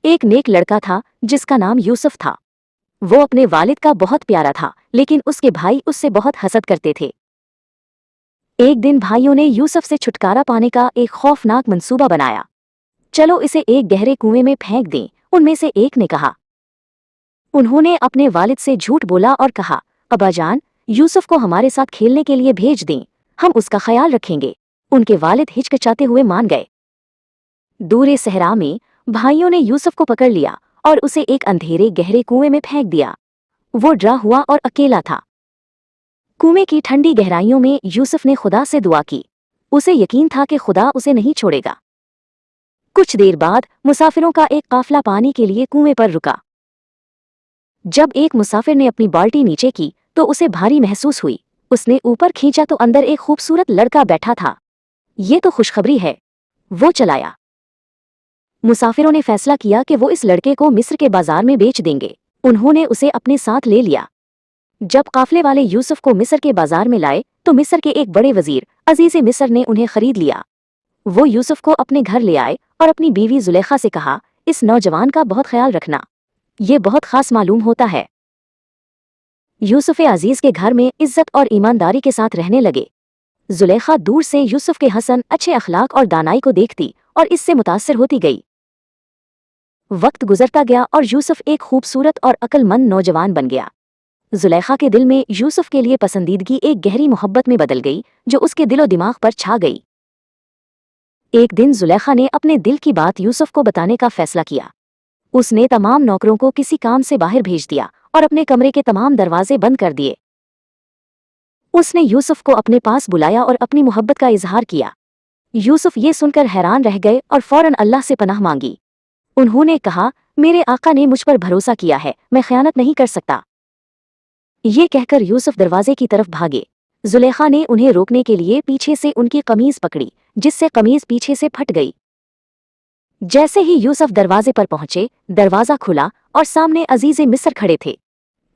एक नेक लड़का था जिसका नाम यूसुफ था। वो अपने वालिद का बहुत प्यारा था, लेकिन उसके भाई उससे बहुत हसद करते थे। एक दिन भाइयों ने यूसुफ से छुटकारा पाने का एक खौफनाक मंसूबा बनाया। चलो इसे एक गहरे कुएं में फेंक दें, उनमें से एक ने कहा। उन्होंने अपने वालिद से झूठ बोला और कहा, अब्बाजान, यूसुफ को हमारे साथ खेलने के लिए भेज दें, हम उसका ख्याल रखेंगे। उनके वालिद हिचकिचाते हुए मान गए। दूर सहरा में भाइयों ने यूसुफ को पकड़ लिया और उसे एक अंधेरे गहरे कुएं में फेंक दिया। वो डरा हुआ और अकेला था। कुएं की ठंडी गहराइयों में यूसुफ ने खुदा से दुआ की। उसे यकीन था कि खुदा उसे नहीं छोड़ेगा। कुछ देर बाद मुसाफिरों का एक काफिला पानी के लिए कुएं पर रुका। जब एक मुसाफिर ने अपनी बाल्टी नीचे की तो उसे भारी महसूस हुई। उसने ऊपर खींचा तो अंदर एक खूबसूरत लड़का बैठा था। ये तो खुशखबरी है, वो चलाया। मुसाफिरों ने फैसला किया कि वो इस लड़के को मिस्र के बाजार में बेच देंगे। उन्होंने उसे अपने साथ ले लिया। जब काफले वाले यूसुफ को मिस्र के बाजार में लाए तो मिस्र के एक बड़े वजीर अजीज मिस्र ने उन्हें खरीद लिया। वो यूसुफ को अपने घर ले आए और अपनी बीवी जुलेखा से कहा, इस नौजवान का बहुत ख्याल रखना, ये बहुत खास मालूम होता है। यूसुफ अजीज के घर में इज्जत और ईमानदारी के साथ रहने लगे। जुलेखा दूर से यूसुफ के हसन, अच्छे अखलाक और दानाई को देखती और इससे मुतासिर होती गई। वक्त गुजरता गया और यूसुफ एक खूबसूरत और अक्लमंद नौजवान बन गया। जुलेखा के दिल में यूसुफ के लिए पसंदीदगी एक गहरी मोहब्बत में बदल गई, जो उसके दिलो दिमाग पर छा गई। एक दिन जुलेखा ने अपने दिल की बात यूसुफ को बताने का फैसला किया। उसने तमाम नौकरों को किसी काम से बाहर भेज दिया और अपने कमरे के तमाम दरवाजे बंद कर दिए। उसने यूसुफ को अपने पास बुलाया और अपनी मोहब्बत का इजहार किया। यूसुफ ये सुनकर हैरान रह गए और फौरन अल्लाह से पनाह मांगी। उन्होंने कहा, मेरे आका ने मुझ पर भरोसा किया है, मैं खयानत नहीं कर सकता। ये कहकर यूसुफ दरवाजे की तरफ भागे। जुलेखा ने उन्हें रोकने के लिए पीछे से उनकी कमीज पकड़ी, जिससे कमीज पीछे से फट गई। जैसे ही यूसुफ दरवाजे पर पहुंचे, दरवाजा खुला और सामने अजीज मिस्र खड़े थे।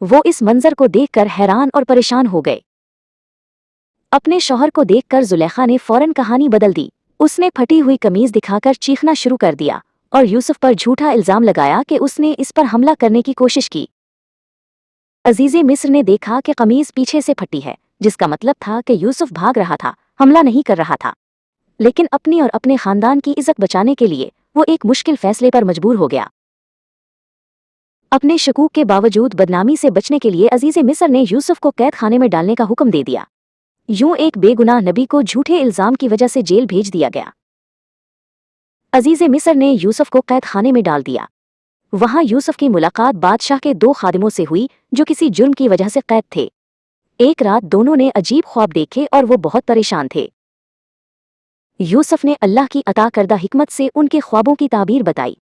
वो इस मंजर को देखकर हैरान और परेशान हो गए। अपने शौहर को देखकर जुलेखा ने फौरन कहानी बदल दी। उसने फटी हुई कमीज दिखाकर चीखना शुरू कर दिया और यूसुफ पर झूठा इल्जाम लगाया कि उसने इस पर हमला करने की कोशिश की। अजीज मिस्र ने देखा कि कमीज पीछे से फटी है, जिसका मतलब था कि यूसुफ भाग रहा था, हमला नहीं कर रहा था। लेकिन अपनी और अपने खानदान की इज्जत बचाने के लिए वो एक मुश्किल फैसले पर मजबूर हो गया। अपने शकूक के बावजूद बदनामी से बचने के लिए अजीज मिस्र ने यूसुफ को कैद खाने में डालने का हुक्म दे दिया। यूं एक बेगुनाह नबी को झूठे इल्जाम की वजह से जेल भेज दिया गया। अजीज मिस्र ने यूसुफ को कैद खाने में डाल दिया। वहां यूसुफ की मुलाकात बादशाह के दो खादिमों से हुई जो किसी जुर्म की वजह से कैद थे। एक रात दोनों ने अजीब ख्वाब देखे और वो बहुत परेशान थे। यूसुफ ने अल्लाह की अता करदा हिकमत से उनके ख्वाबों की ताबीर बताई।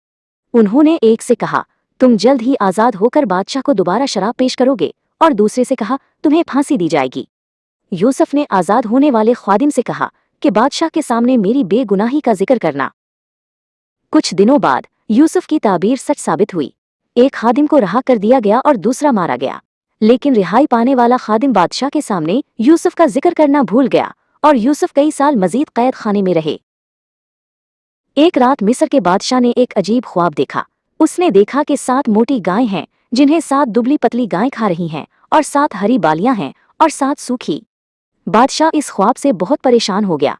उन्होंने एक से कहा, तुम जल्द ही आज़ाद होकर बादशाह को दोबारा शराब पेश करोगे, और दूसरे से कहा, तुम्हें फांसी दी जाएगी। यूसुफ ने आज़ाद होने वाले ख्वादिम से कहा कि बादशाह के सामने मेरी बेगुनाही का जिक्र करना। कुछ दिनों बाद यूसुफ की ताबीर सच साबित हुई। एक खादिम को रहा कर दिया गया और दूसरा मारा गया। लेकिन रिहाई पाने वाला खादिम बादशाह के सामने यूसुफ का जिक्र करना भूल गया और यूसुफ कई साल मजीद कैद खाने में रहे। एक रात मिस्र के बादशाह ने एक अजीब ख्वाब देखा। उसने देखा कि 7 मोटी गायें हैं जिन्हें 7 दुबली पतली गायें खा रही हैं, और 7 हरी बालियां हैं और 7 सूखी। बादशाह इस ख्वाब से बहुत परेशान हो गया।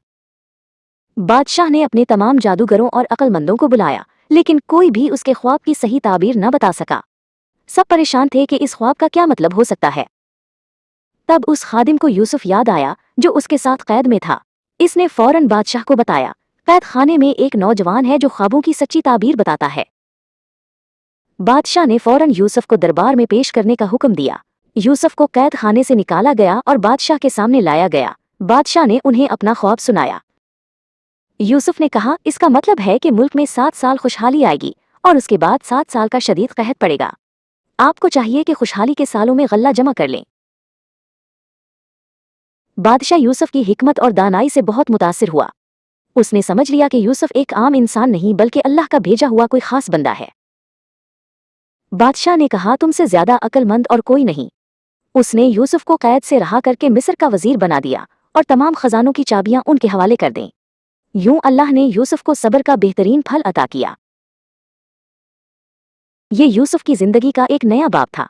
बादशाह ने अपने तमाम जादूगरों और अक्लमंदों को बुलाया, लेकिन कोई भी उसके ख्वाब की सही ताबीर न बता सका। सब परेशान थे कि इस ख्वाब का क्या मतलब हो सकता है। तब उस खादिम को यूसुफ याद आया जो उसके साथ कैद में था। इसने फौरन बादशाह को बताया, कैद खाने में एक नौजवान है जो ख्वाबों की सच्ची ताबीर बताता है। बादशाह ने फौरन यूसुफ को दरबार में पेश करने का हुक्म दिया। यूसुफ को कैद खाने से निकाला गया और बादशाह के सामने लाया गया। बादशाह ने उन्हें अपना ख्वाब सुनाया। यूसुफ ने कहा, इसका मतलब है कि मुल्क में 7 साल खुशहाली आएगी और उसके बाद 7 साल का शदीद कहत पड़ेगा। आपको चाहिए कि खुशहाली के सालों में गल्ला जमा कर लें। बादशाह यूसुफ की हिकमत और दानाई से बहुत मुतासिर हुआ। उसने समझ लिया कि यूसुफ एक आम इंसान नहीं बल्कि अल्लाह का भेजा हुआ कोई खास बंदा है। बादशाह ने कहा, तुमसे ज्यादा अक्लमंद और कोई नहीं। उसने यूसुफ को कैद से रहा करके मिस्र का वजीर बना दिया और तमाम खजानों की चाबियां उनके हवाले कर दें। यूं अल्लाह ने यूसुफ को सब्र का बेहतरीन फल अता किया। ये यूसुफ की जिंदगी का एक नया बाब था।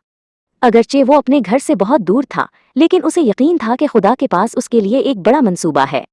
अगरचे वो अपने घर से बहुत दूर था, लेकिन उसे यकीन था कि खुदा के पास उसके लिए एक बड़ा मंसूबा है।